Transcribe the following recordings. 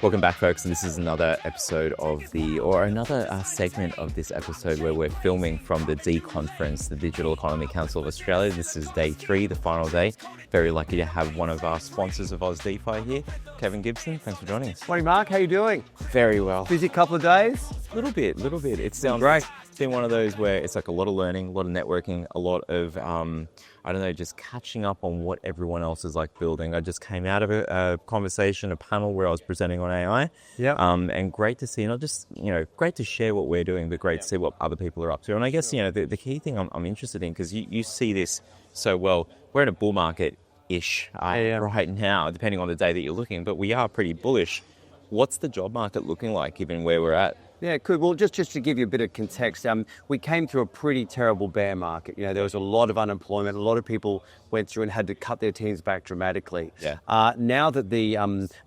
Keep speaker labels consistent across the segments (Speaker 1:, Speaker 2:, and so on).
Speaker 1: Welcome back, folks, and this is another episode of another segment of this episode where we're filming from the D Conference, the Digital Economy Council of Australia. This is day 3, the final day. Very lucky to have one of our sponsors of AusDeFi here, Kevin Gibson. Thanks for joining us.
Speaker 2: Morning, Mark. How you doing?
Speaker 1: Very well.
Speaker 2: Busy couple of days?
Speaker 1: A little bit. It sounds
Speaker 2: great.
Speaker 1: It's been one of those where it's like a lot of learning, a lot of networking, a lot of, just catching up on what everyone else is like building. I just came out of a conversation, a panel where I was presenting on AI.
Speaker 2: Yeah.
Speaker 1: And great to see, not just, great to share what we're doing, but great to see what other people are up to. And I guess, the key thing I'm interested in, because you see this so well, we're in a bull market-ish right now, depending on the day that you're looking, but we are pretty bullish. What's the job market looking like, given where we're at?
Speaker 2: Yeah, good. Well, just to give you a bit of context, we came through a pretty terrible bear market. There was a lot of unemployment. A lot of people went through and had to cut their teams back dramatically.
Speaker 1: Yeah.
Speaker 2: Now that the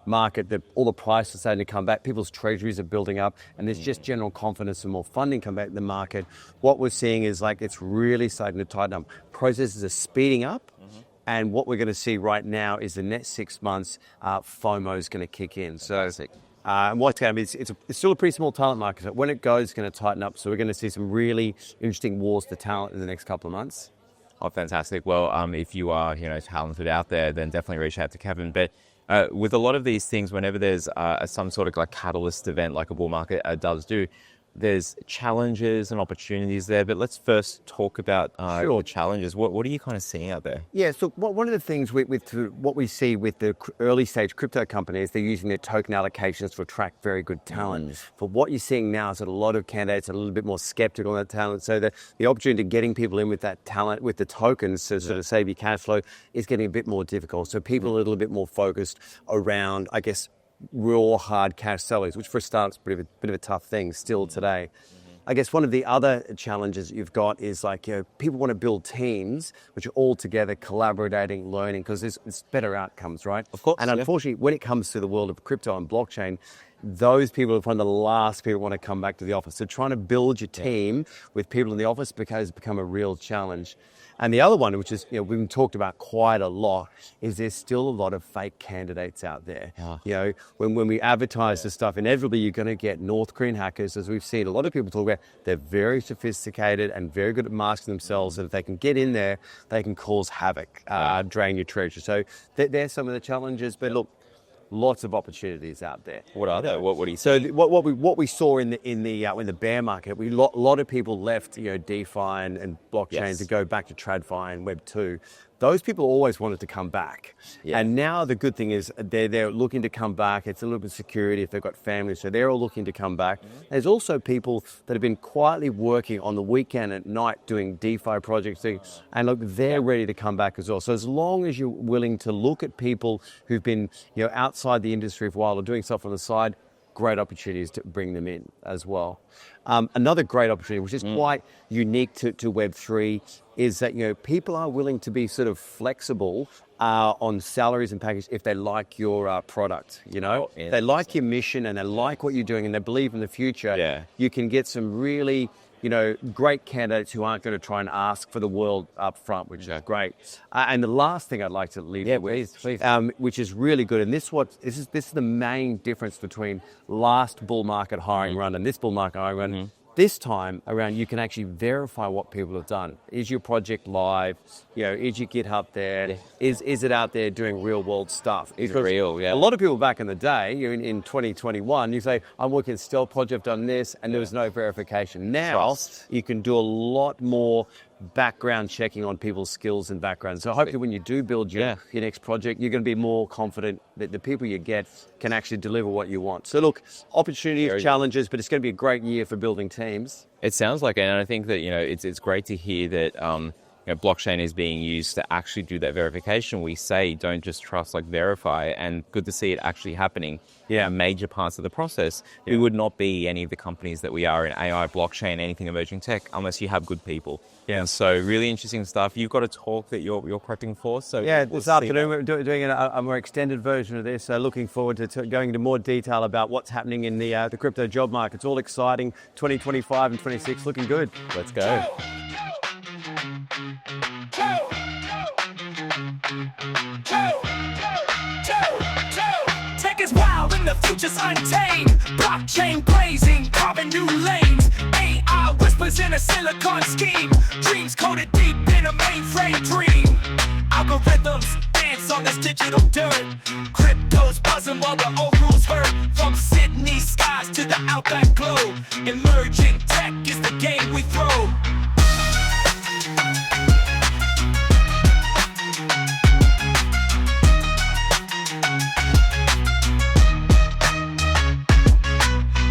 Speaker 2: market, all the prices are starting to come back, people's treasuries are building up, and there's just general confidence and more funding come back in the market. What we're seeing is it's really starting to tighten up. Processes are speeding up. And what we're going to see right now is the next 6 months, FOMO is going to kick in. So, and what's going to be, it's still a pretty small talent market. So when it goes, it's going to tighten up. So we're going to see some really interesting wars for talent in the next couple of months.
Speaker 1: Oh, fantastic. Well, if you are, talented out there, then definitely reach out to Kevin. But with a lot of these things, whenever there's some sort of catalyst event like a bull market does do, there's challenges and opportunities there, but let's first talk about the challenges. What are you kind of seeing out there?
Speaker 2: Yeah, so one of the things with what we see with the early stage crypto companies, they're using their token allocations to attract very good talent. But what you're seeing now is that a lot of candidates are a little bit more skeptical on that talent. So the opportunity of getting people in with that talent, with the tokens to sort of save your cash flow is getting a bit more difficult. So people are a little bit more focused around, I guess, raw hard cash salaries, which for a start is a bit of a tough thing still today. I guess one of the other challenges you've got is people want to build teams which are all together collaborating, learning, because it's better outcomes, right?
Speaker 1: Of course.
Speaker 2: And unfortunately, when it comes to the world of crypto and blockchain, those people are one of the last people who want to come back to the office. So trying to build your team with people in the office has become a real challenge. And the other one, which is, we've talked about quite a lot, is there's still a lot of fake candidates out there.
Speaker 1: Yeah.
Speaker 2: When we advertise this stuff, inevitably you're going to get North Korean hackers, as we've seen a lot of people talk about. They're very sophisticated and very good at masking themselves. And if they can get in there, they can cause havoc, drain your treasure. So there's some of the challenges. But look, lots of opportunities out there.
Speaker 1: What are they? What do you see?
Speaker 2: So what we saw in the bear market, a lot of people left DeFi and blockchain to go back to TradFi and Web 2. Those people always wanted to come back. Yeah. And now the good thing is they're looking to come back. It's a little bit of security if they've got families, so they're all looking to come back. There's also people that have been quietly working on the weekend at night doing DeFi projects, and look, they're ready to come back as well. So as long as you're willing to look at people who've been outside the industry for a while or doing stuff on the side, great opportunities to bring them in as well. Another great opportunity, which is quite unique to Web3, is that people are willing to be sort of flexible on salaries and packages if they like your product. They like your mission and they like what you're doing and they believe in the future.
Speaker 1: Yeah.
Speaker 2: You can get some really great candidates who aren't going to try and ask for the world up front, which is great. And the last thing I'd like to leave you with,
Speaker 1: please.
Speaker 2: Which is really good, and this is the main difference between last bull market hiring run and this bull market hiring run. This time around, you can actually verify what people have done. Is your project live? Is your GitHub there? Yeah. Is it out there doing real world stuff?
Speaker 1: Is it real? Yeah.
Speaker 2: A lot of people back in the day, in 2021, you say, I'm working a stealth project, I've done this, and there was no verification. Now, you can do a lot more background checking on people's skills and backgrounds. So hopefully when you do build your next project, you're going to be more confident that the people you get can actually deliver what you want. So look, opportunities, challenges, but it's going to be a great year for building teams.
Speaker 1: It sounds like it, and I think that it's great to hear that blockchain is being used to actually do that verification. We say don't just trust, verify, and good to see it actually happening. Yeah, major parts of the process. Yeah. We would not be any of the companies that we are in AI, blockchain, anything emerging tech, unless you have good people. Yeah. And so really interesting stuff. You've got a talk that you're prepping for. So
Speaker 2: this afternoon we're doing a more extended version of this. So looking forward to going into more detail about what's happening in the crypto job market. It's all exciting. 2025 and 26 looking good.
Speaker 1: Let's go.
Speaker 3: the future's untamed. Blockchain blazing, carving new lanes. AI whispers in a silicon scheme. Dreams coded deep in a mainframe dream. Algorithms dance on this digital dirt. Crypto's buzzing while the old rules hurt. From Sydney skies to the outback globe, emerging tech is the game we throw.